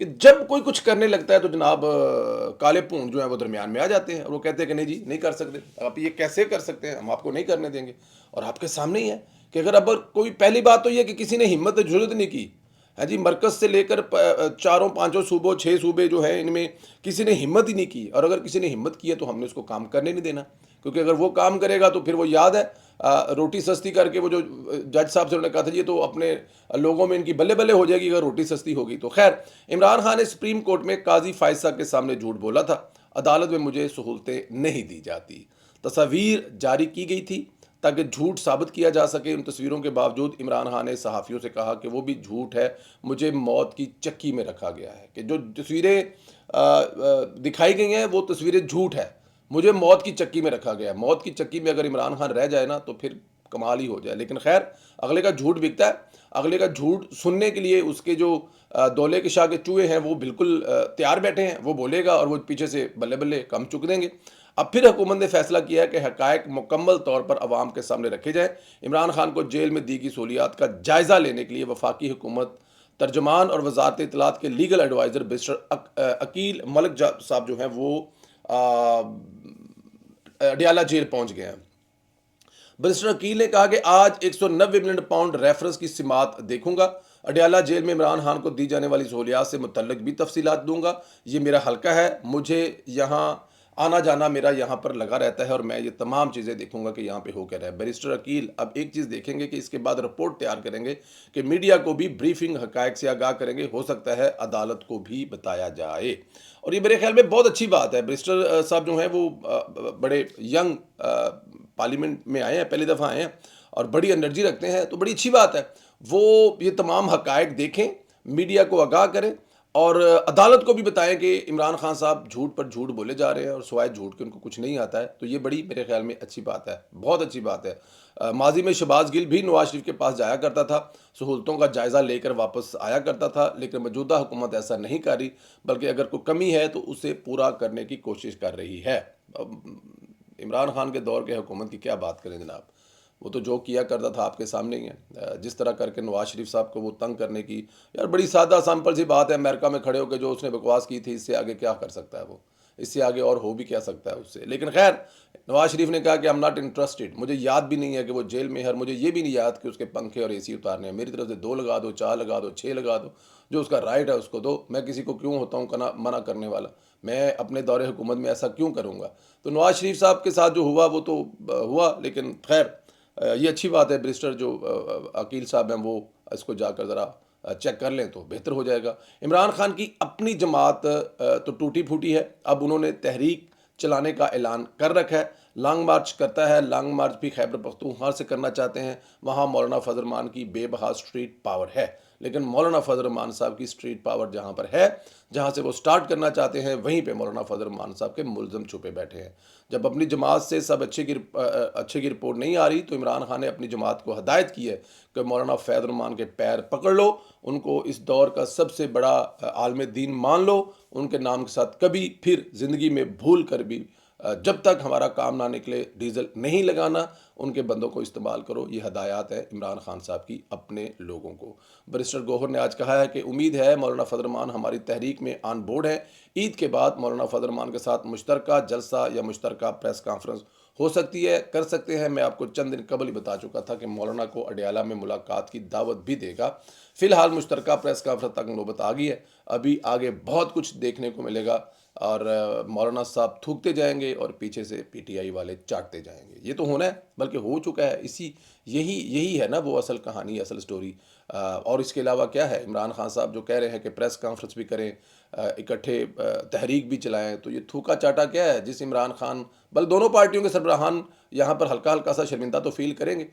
کہ جب کوئی کچھ کرنے لگتا ہے تو جناب کالے پونڈ جو ہیں وہ درمیان میں آ جاتے ہیں اور وہ کہتے ہیں کہ نہیں جی نہیں کر سکتے، آپ یہ کیسے کر سکتے ہیں، ہم آپ کو نہیں کرنے دیں گے. اور آپ کے سامنے ہی ہے کہ اگر اب کوئی، پہلی بات تو یہ کہ کسی نے ہمت جرت نہیں کی ہے جی، مرکز سے لے کر چاروں پانچوں صوبوں 6 صوبے جو ہیں ان میں کسی نے ہمت ہی نہیں کی. اور اگر کسی نے ہمت کی ہے تو ہم نے اس کو کام کرنے نہیں دینا، کیونکہ اگر وہ کام کرے گا تو پھر وہ یاد ہے روٹی سستی کر کے وہ جو جج صاحب سے انہوں نے کہا تھا یہ تو اپنے لوگوں میں ان کی بلے بلے ہو جائے گی اگر روٹی سستی ہوگی. تو خیر، عمران خان نے سپریم کورٹ میں قاضی فائزہ کے سامنے جھوٹ بولا تھا، عدالت میں مجھے سہولتیں نہیں دی جاتی. تصاویر جاری کی گئی تھی تاکہ جھوٹ ثابت کیا جا سکے. ان تصویروں کے باوجود عمران خان نے صحافیوں سے کہا کہ وہ بھی جھوٹ ہے، مجھے موت کی چکی میں رکھا گیا ہے، کہ جو تصویریں دکھائی گئی ہیں وہ تصویریں جھوٹ ہے، مجھے موت کی چکی میں رکھا گیا ہے. موت کی چکی میں اگر عمران خان رہ جائے نا تو پھر کمال ہی ہو جائے. لیکن خیر، اگلے کا جھوٹ بکتا ہے، اگلے کا جھوٹ سننے کے لیے اس کے جو دولے کے شاہ کے چوہے ہیں وہ بالکل تیار بیٹھے ہیں. وہ بولے گا اور وہ پیچھے سے بلے بلے کم چک دیں گے. اب پھر حکومت نے فیصلہ کیا ہے کہ حقائق مکمل طور پر عوام کے سامنے رکھے جائیں. عمران خان کو جیل میں دی گئی سہولیات کا جائزہ لینے کے لیے وفاقی حکومت ترجمان اور وزارت اطلاعات کے لیگل ایڈوائزر بیرسٹر عقیل ملک صاحب جو ہیں وہ اڈیالہ جیل پہنچ گئے ہیں. بیرسٹر عقیل نے کہا کہ آج 190 ملین پاؤنڈ ریفرنس کی سماعت دیکھوں گا. اڈیالہ جیل میں عمران خان کو دی جانے والی سہولیات سے متعلق بھی تفصیلات دوں گا. یہ میرا حلقہ ہے، مجھے یہاں آنا جانا میرا یہاں پر لگا رہتا ہے اور میں یہ تمام چیزیں دیکھوں گا کہ یہاں پہ ہو کیا رہا ہے. بیرسٹر عقیل اب ایک چیز دیکھیں گے کہ اس کے بعد رپورٹ تیار کریں گے کہ میڈیا کو بھی بریفنگ حقائق سے آگاہ کریں گے، ہو سکتا ہے عدالت کو بھی بتایا جائے. اور یہ میرے خیال میں بہت اچھی بات ہے. بیرسٹر صاحب جو ہیں وہ بڑے ینگ پارلیمنٹ میں آئے ہیں، پہلی دفعہ آئے ہیں اور بڑی انرجی رکھتے ہیں، تو بڑی اچھی بات ہے. وہ یہ تمام حقائق دیکھیں، میڈیا کو آگاہ کریں اور عدالت کو بھی بتائیں کہ عمران خان صاحب جھوٹ پر جھوٹ بولے جا رہے ہیں اور سوائے جھوٹ کے ان کو کچھ نہیں آتا ہے. تو یہ بڑی میرے خیال میں اچھی بات ہے، بہت اچھی بات ہے. ماضی میں شہباز گل بھی نواز شریف کے پاس جایا کرتا تھا، سہولتوں کا جائزہ لے کر واپس آیا کرتا تھا، لیکن موجودہ حکومت ایسا نہیں کر رہی، بلکہ اگر کوئی کمی ہے تو اسے پورا کرنے کی کوشش کر رہی ہے. عمران خان کے دور کے حکومت کی کیا بات کریں جناب، وہ تو جو کیا کرتا تھا آپ کے سامنے ہی ہے. جس طرح کر کے نواز شریف صاحب کو وہ تنگ کرنے کی، یار بڑی سادہ سمپل سی بات ہے، امریکہ میں کھڑے ہو کے جو اس نے بکواس کی تھی، اس سے آگے کیا کر سکتا ہے وہ، اس سے آگے اور ہو بھی کیا سکتا ہے اس سے. لیکن خیر، نواز شریف نے کہا کہ I'm not interested، مجھے یاد بھی نہیں ہے کہ وہ جیل میں ہے، اور مجھے یہ بھی نہیں یاد کہ اس کے پنکھے اور اے سی اتارنے ہیں. میری طرف سے 2 لگا دو، 4 لگا دو، 6 لگا دو، جو اس کا رائٹ ہے اس کو دو. میں کسی کو کیوں ہوتا ہوں منع کرنے والا، میں اپنے دور حکومت میں ایسا کیوں کروں گا. تو نواز شریف صاحب کے ساتھ جو ہوا وہ تو ہوا، لیکن خیر یہ اچھی بات ہے. بیرسٹر جو عقیل صاحب ہیں وہ اس کو جا کر ذرا چیک کر لیں تو بہتر ہو جائے گا. عمران خان کی اپنی جماعت تو ٹوٹی پھوٹی ہے، اب انہوں نے تحریک چلانے کا اعلان کر رکھا ہے. لانگ مارچ کرتا ہے، لانگ مارچ بھی خیبر پختونخوا سے کرنا چاہتے ہیں. وہاں مولانا فضل الرحمان کی بے بہا اسٹریٹ پاور ہے، لیکن مولانا فضل الرحمان صاحب کی اسٹریٹ پاور جہاں پر ہے، جہاں سے وہ سٹارٹ کرنا چاہتے ہیں، وہیں پہ مولانا فضل الرحمان صاحب کے ملزم چھپے بیٹھے ہیں. جب اپنی جماعت سے سب اچھے کی رپورٹ نہیں آ رہی تو عمران خان نے اپنی جماعت کو ہدایت کی ہے کہ مولانا فیض الرحمان کے پیر پکڑ لو، ان کو اس دور کا سب سے بڑا عالم دین مان لو، ان کے نام کے ساتھ کبھی پھر زندگی میں بھول کر بھی جب تک ہمارا کام نہ نکلے ڈیزل نہیں لگانا، ان کے بندوں کو استعمال کرو. یہ ہدایات ہے عمران خان صاحب کی اپنے لوگوں کو. بیرسٹر گوہر نے آج کہا ہے کہ امید ہے مولانا فضل الرحمان ہماری تحریک میں آن بورڈ ہیں. عید کے بعد مولانا فضل الرحمان کے ساتھ مشترکہ جلسہ یا مشترکہ پریس کانفرنس ہو سکتی ہے، کر سکتے ہیں. میں آپ کو چند دن قبل ہی بتا چکا تھا کہ مولانا کو اڈیالہ میں ملاقات کی دعوت بھی دے گا. فی الحال مشترکہ پریس کانفرنس تک نوبت آ گئی ہے، ابھی آگے بہت کچھ دیکھنے کو ملے گا اور مولانا صاحب تھوکتے جائیں گے اور پیچھے سے پی ٹی آئی والے چاٹتے جائیں گے. یہ تو ہونا ہے، بلکہ ہو چکا ہے. یہی ہے نا وہ اصل کہانی، اصل سٹوری. اور اس کے علاوہ کیا ہے، عمران خان صاحب جو کہہ رہے ہیں کہ پریس کانفرنس بھی کریں، اکٹھے تحریک بھی چلائیں، تو یہ تھوکا چاٹا کیا ہے جس عمران خان، بل دونوں پارٹیوں کے سربراہان یہاں پر ہلکا ہلکا سا شرمندہ تو فیل کریں گے.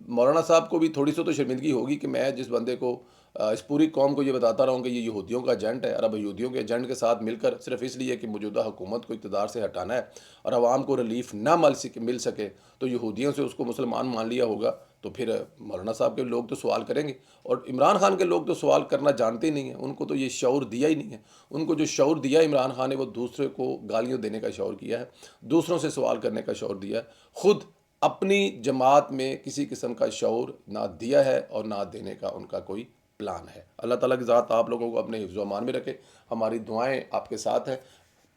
مولانا صاحب کو بھی تھوڑی سی تو شرمندگی ہوگی کہ میں جس بندے کو اس پوری قوم کو یہ بتاتا رہا ہوں کہ یہ یہودیوں کا ایجنٹ ہے، اور اب یہودیوں کے ایجنٹ کے ساتھ مل کر صرف اس لیے کہ موجودہ حکومت کو اقتدار سے ہٹانا ہے اور عوام کو ریلیف نہ مل سکے تو یہودیوں سے اس کو مسلمان مان لیا ہوگا، تو پھر مولانا صاحب کے لوگ تو سوال کریں گے. اور عمران خان کے لوگ تو سوال کرنا جانتے ہی نہیں ہیں، ان کو تو یہ شعور دیا ہی نہیں ہے. ان کو جو شعور دیا عمران خان نے وہ دوسرے کو گالیاں دینے کا شعور کیا ہے، دوسروں سے سوال کرنے کا شعور دیا ہے. خود اپنی جماعت میں کسی قسم کا شعور نہ دیا ہے اور نہ دینے کا ان کا کوئی پلان ہے. اللہ تعالیٰ کی ذات آپ لوگوں کو اپنے حفظ و امان میں رکھے. ہماری دعائیں آپ کے ساتھ ہیں.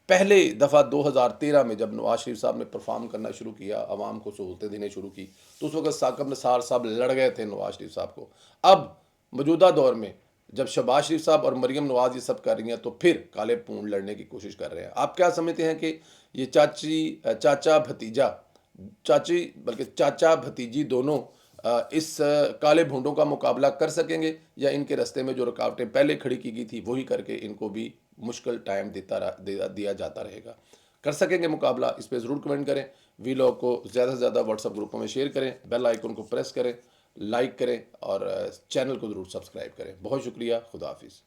پہلے دفعہ 2013 میں جب نواز شریف صاحب نے پرفارم کرنا شروع کیا، عوام کو سہولتیں دینے شروع کی، تو اس وقت ثاقب نثار صاحب لڑ گئے تھے نواز شریف صاحب کو. اب موجودہ دور میں جب شہباز شریف صاحب اور مریم نواز یہ سب کر رہی ہیں تو پھر کالے پونڈ لڑنے کی کوشش کر رہے ہیں. آپ کیا سمجھتے ہیں کہ یہ چاچا بھتیجی دونوں اس کالے بھونڈوں کا مقابلہ کر سکیں گے، یا ان کے رستے میں جو رکاوٹیں پہلے کھڑی کی گئی تھی وہی کر کے ان کو بھی مشکل ٹائم دیا جاتا رہے گا؟ کر سکیں گے مقابلہ؟ اس پہ ضرور کمنٹ کریں. ویلاگ کو زیادہ سے زیادہ واٹس ایپ گروپوں میں شیئر کریں، بیل آئیکن کو پریس کریں، لائک کریں اور چینل کو ضرور سبسکرائب کریں. بہت شکریہ. خدا حافظ.